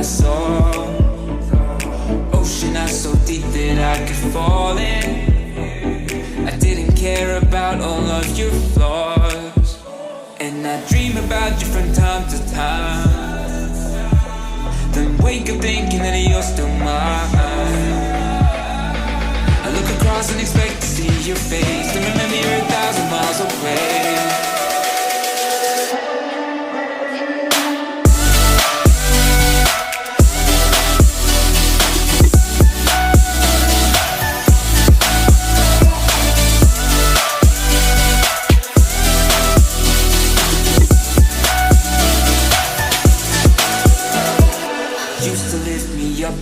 I saw. Ocean eyes so deep that I could fall in. I didn't care about all of your flaws, and I dream about you from time to time. Then wake up thinking that you're still mine. I look across and expect to see your face, then remember you're 1,000 miles away.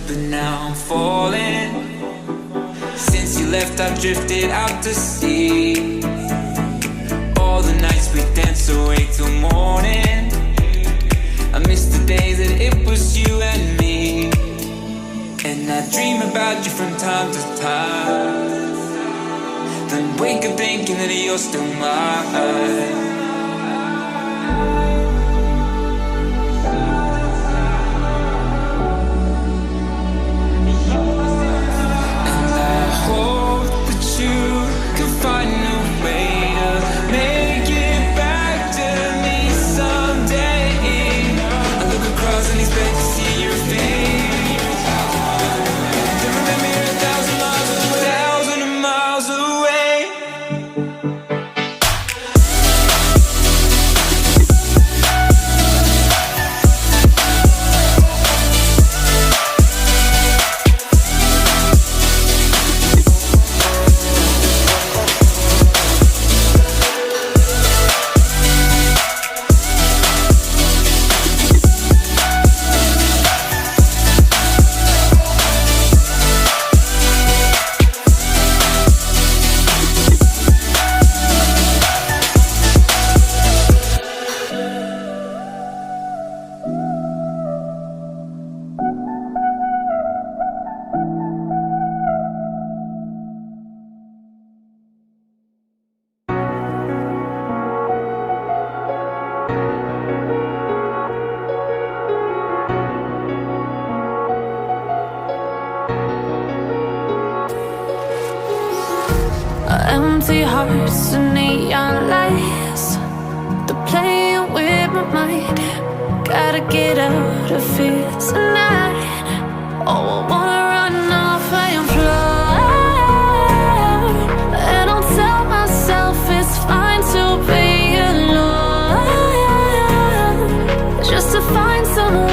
But now I'm falling. Since you left, I've drifted out to sea. All the nights we danced away till morning. I miss the days that it was you and me. And I dream about you from time to time. Then wake up thinking that you're still mine. Find a way to make it back to me someday. I look across and expect to see your face. Then remember you're 1,000 miles away. Empty hearts and neon lights, they're playing with my mind. Gotta get out of here tonight. Oh, I wanna run off and fly. And I'll tell myself it's fine to be alone, just to find someone